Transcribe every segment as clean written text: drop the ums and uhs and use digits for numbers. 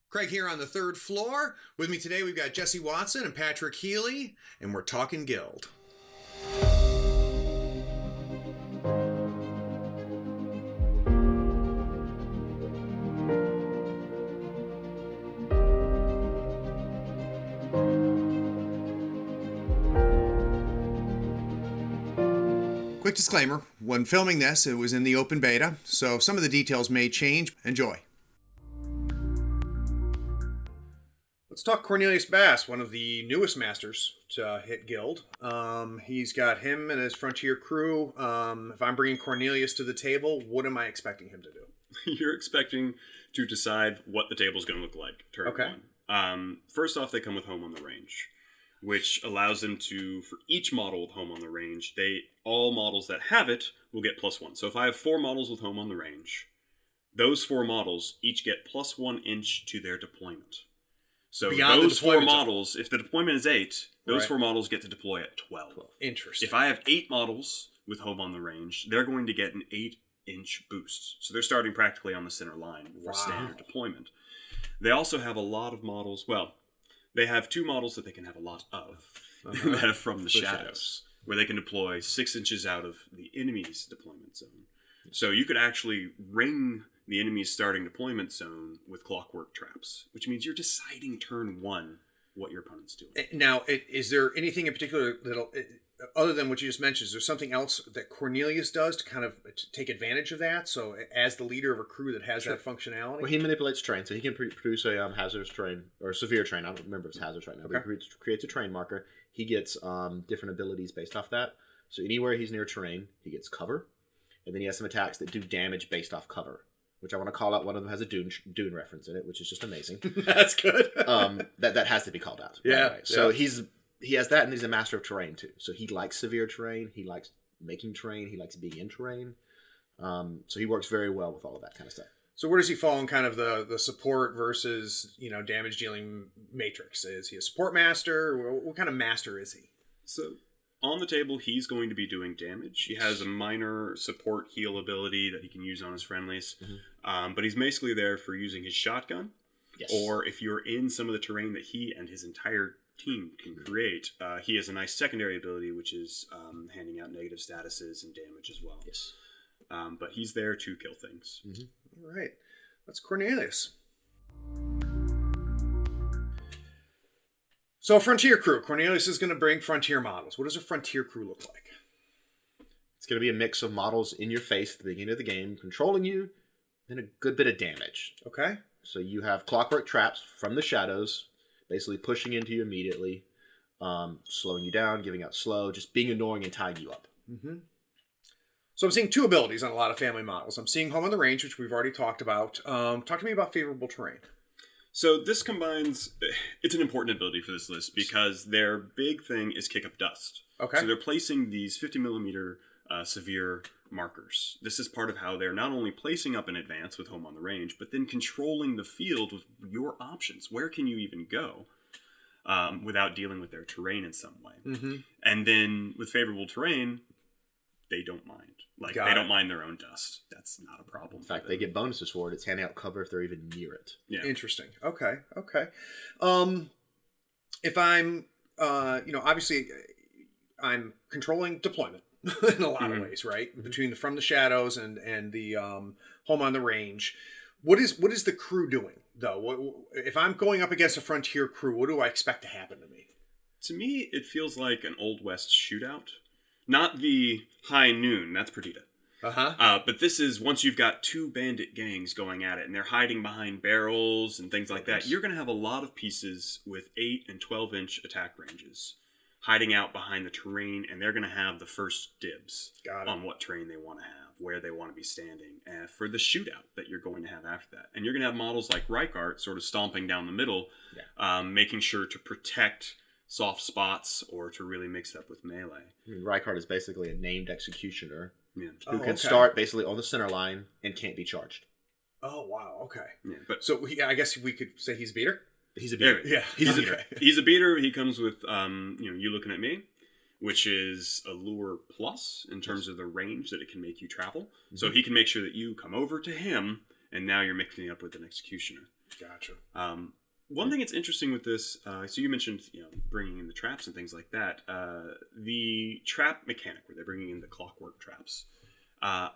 Craig here on the third floor. With me today, we've got Jesse Watson and Patrick Healy, and we're talking Guild. Quick disclaimer, when filming this, it was in the open beta, so some of the details may change. Enjoy. Let's talk Cornelius Basse, one of the newest masters to hit Guild. He's got him and his Frontier crew. If I'm bringing Cornelius to the table, what am I expecting him to do? You're expecting to decide what the table's going to look like turn one. First off, they come with Home on the Range, which allows them to, for each model with Home on the Range, all models that have it will get +1. So if I have 4 models with Home on the Range, those 4 models each get +1 inch to their deployment. So Beyond those 4 models, if the deployment is 8, those 4 models get to deploy at 12. Interesting. If I have 8 models with Home on the Range, they're going to get an 8-inch boost. So they're starting practically on the center line for standard deployment. They also have a lot of models. Well, they have 2 models that they can have a lot of that are from the shadows, where they can deploy 6 inches out of the enemy's deployment zone. So you could actually ring the enemy's starting deployment zone with clockwork traps, which means you're deciding turn 1 what your opponent's doing. Now, is there anything in particular other than what you just mentioned, is there something else that Cornelius does to kind of take advantage of that? So as the leader of a crew that has that functionality? Well, he manipulates terrain, so he can produce a hazardous terrain, or severe terrain. I don't remember if it's hazardous right now, but he creates a terrain marker. He gets different abilities based off that. So anywhere he's near terrain, he gets cover. And then he has some attacks that do damage based off cover, which I want to call out. One of them has a Dune reference in it, which is just amazing. That's good. that has to be called out. Yeah. So he has that, and he's a master of terrain too. So he likes severe terrain. He likes making terrain. He likes being in terrain. So he works very well with all of that kind of stuff. So where does he fall in kind of the support versus damage dealing matrix? Is he a support master? What kind of master is he? So on the table, he's going to be doing damage. He has a minor support heal ability that he can use on his friendlies. Mm-hmm. But he's basically there for using his shotgun. Yes. Or if you're in some of the terrain that he and his entire team can create, he has a nice secondary ability, which is handing out negative statuses and damage as well. Yes. But he's there to kill things. Mm-hmm. All right. That's Cornelius. So a Frontier crew. Cornelius is going to bring Frontier models. What does a Frontier crew look like? It's going to be a mix of models in your face at the beginning of the game, controlling you, and a good bit of damage. Okay. So you have clockwork traps from the shadows, basically pushing into you immediately, slowing you down, giving out slow, just being annoying and tying you up. Mm-hmm. So I'm seeing 2 abilities on a lot of family models. I'm seeing Home on the Range, which we've already talked about. Talk to me about favorable terrain. So this combines, it's an important ability for this list because their big thing is kick up dust. Okay. So they're placing these 50 millimeter severe markers. This is part of how they're not only placing up in advance with Home on the Range, but then controlling the field with your options. Where can you even go without dealing with their terrain in some way? Mm-hmm. And then with favorable terrain, they don't mind. They don't mind their own dust. That's not a problem. In fact, they get bonuses for it. It's handing out cover if they're even near it. Yeah. Interesting. Okay. If I'm, obviously, I'm controlling deployment in a lot of ways, right? Mm-hmm. Between From the Shadows and the Home on the Range. What is the crew doing, though? If I'm going up against a Frontier crew, what do I expect to happen to me? To me, it feels like an Old West shootout. Not the high noon, that's Perdita. But this is once you've got 2 bandit gangs going at it and they're hiding behind barrels and things like that, you're going to have a lot of pieces with 8 and 12-inch attack ranges hiding out behind the terrain, and they're going to have the first dibs on what terrain they want to have, where they want to be standing, for the shootout that you're going to have after that. And you're going to have models like Reichart sort of stomping down the middle, making sure to protect soft spots or to really mix it up with melee. I mean, Reichart is basically a named executioner who can start basically on the center line and can't be charged. Oh, wow. Okay. Yeah, but so I guess we could say he's a beater? He's a beater. Yeah. He's a beater. He's a beater. He comes with, you looking at me, which is a lure plus in terms of the range that it can make you travel. Mm-hmm. So he can make sure that you come over to him, and now you're mixing it up with an executioner. Gotcha. One thing that's interesting with this, so you mentioned bringing in the traps and things like that. The trap mechanic, where they're bringing in the clockwork traps, I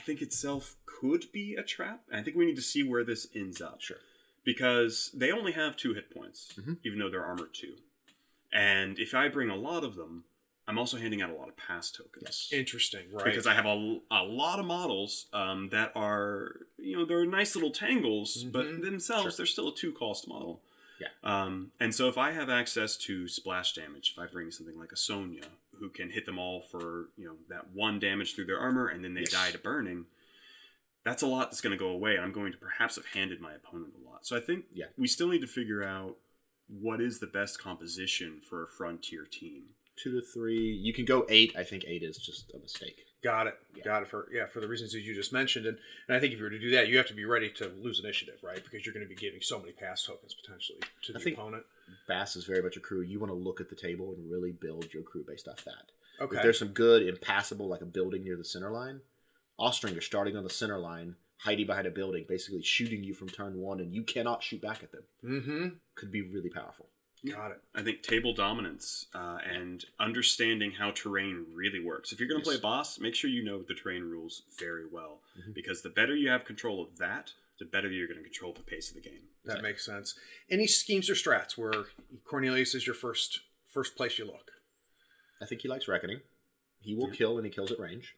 think itself could be a trap. And I think we need to see where this ends up. Sure. Because they only have 2 hit points, even though they're armored 2. And if I bring a lot of them, I'm also handing out a lot of pass tokens. Yes. Interesting, right? Because I have a lot of models that are, they're nice little tangles, but themselves, they're still a 2-cost model. Yeah. And so if I have access to splash damage, if I bring something like a Sonya, who can hit them all for, that 1 damage through their armor, and then they die to burning, that's a lot that's going to go away. I'm going to perhaps have handed my opponent a lot. So I think we still need to figure out what is the best composition for a Frontier team. 2 to 3. You can go 8. I think 8 is just a mistake. Got it. Yeah. Got it for the reasons that you just mentioned. And I think if you were to do that, you have to be ready to lose initiative, right? Because you're going to be giving so many pass tokens potentially to the opponent. Bass is very much a crew. You want to look at the table and really build your crew based off that. Okay. If there's some good impassable, like a building near the center line, Austringer starting on the center line, hiding behind a building, basically shooting you from turn 1, and you cannot shoot back at them. Could be really powerful. Got it. I think table dominance and understanding how terrain really works. If you're going to play boss, make sure you know the terrain rules very well. Because the better you have control of that, the better you're going to control the pace of the game. That makes sense. Any schemes or strats where Cornelius is your first place you look? I think he likes Reckoning. He will kill, and he kills at range.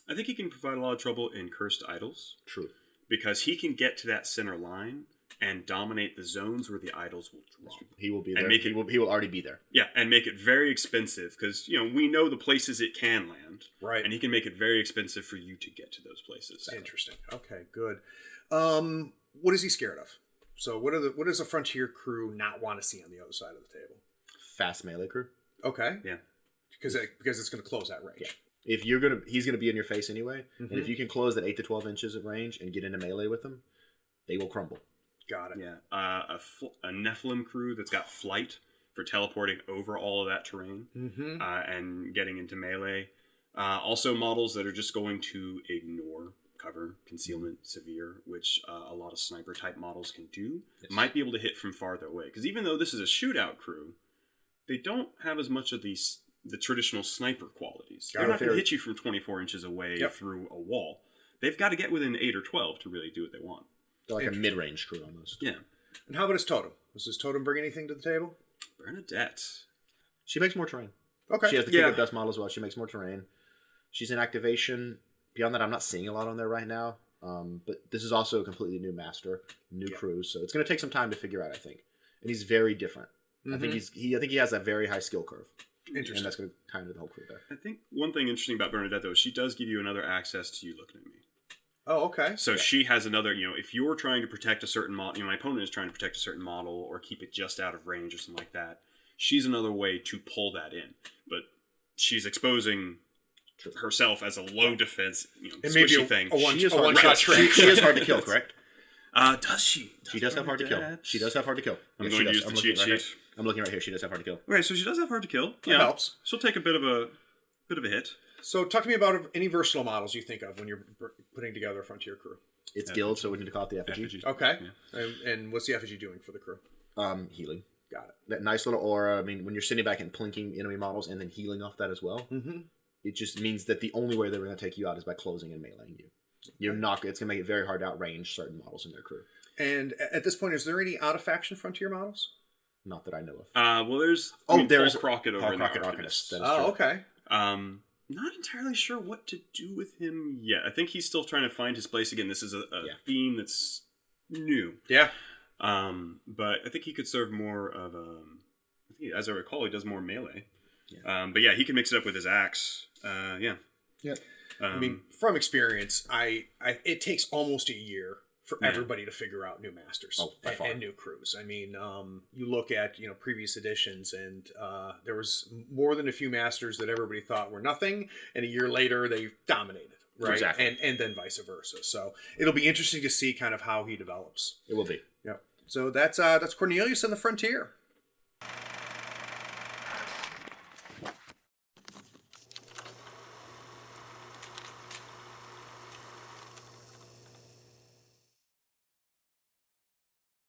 I think he can provide a lot of trouble in Cursed Idols. True. Because he can get to that center line and dominate the zones where the idols will drop. He will be there. And he will already be there. Yeah, and make it very expensive because, we know the places it can land. Right. And he can make it very expensive for you to get to those places. Interesting. Okay, good. What is he scared of? So what does a Frontier crew not want to see on the other side of the table? Fast melee crew. Okay. Yeah. Because it's going to close that range. Yeah. If he's gonna be in your face anyway, and if you can close that 8 to 12 inches of range and get into melee with them, they will crumble. Got it. Yeah. A Nephilim crew that's got flight for teleporting over all of that terrain and getting into melee. Also models that are just going to ignore cover, concealment, severe, which a lot of sniper type models can do. Might be able to hit from farther away. Because even though this is a shootout crew, they don't have as much of the traditional sniper qualities. They're not going to hit you from 24 inches away through a wall. They've got to get within 8 or 12 to really do what they want. They're like a mid-range crew almost. Yeah. And how about his totem? Does his totem bring anything to the table? Bernadette. She makes more terrain. Okay. She has the King of Dust model as well. She makes more terrain. She's in activation. Beyond that, I'm not seeing a lot on there right now. But this is also a completely new master, new crew. So it's going to take some time to figure out, I think. And he's very different. I think he has a very high skill curve. Interesting. And that's going to tie into the whole crew there. I think one thing interesting about Bernadette, though, is she does give you another access to you looking at me. Oh, okay. So she has another, if you're trying to protect a certain model, my opponent is trying to protect a certain model or keep it just out of range or something like that, she's another way to pull that in. But she's exposing herself as a low defense, squishy thing. She is hard to kill, correct? Does she? She does have hard to kill. She does have hard to kill. I'm going to use the cheat sheet. I'm looking right here. She does have hard to kill. Okay, so she does have hard to kill. That helps. She'll take a bit of a hit. So talk to me about any versatile models you think of when you're putting together a Frontier crew. It's guild, so we need to call it the effigy. Okay. Yeah. And what's the effigy doing for the crew? Healing. Got it. That nice little aura. I mean, when you're sitting back and plinking enemy models and then healing off that as well, it just means that the only way they're going to take you out is by closing and meleeing you. You're not. It's going to make it very hard to outrange certain models in their crew. And at this point, is there any out of faction Frontier models? Not that I know of. Well, there's there's Paul Crockett over in the Arcanist. Okay. Not entirely sure what to do with him yet. I think he's still trying to find his place again. This is a theme that's new. Yeah. But I think he could serve more of as I recall, he does more melee. Yeah. But yeah, he can mix it up with his axe. Yeah. I mean, from experience, it takes almost a year for everybody to figure out new masters and new crews. I mean, you look at previous editions, and there was more than a few masters that everybody thought were nothing, and a year later they dominated, right? Exactly. And then vice versa. So it'll be interesting to see kind of how he develops. It will be. Yeah. So that's Cornelius and the Frontier.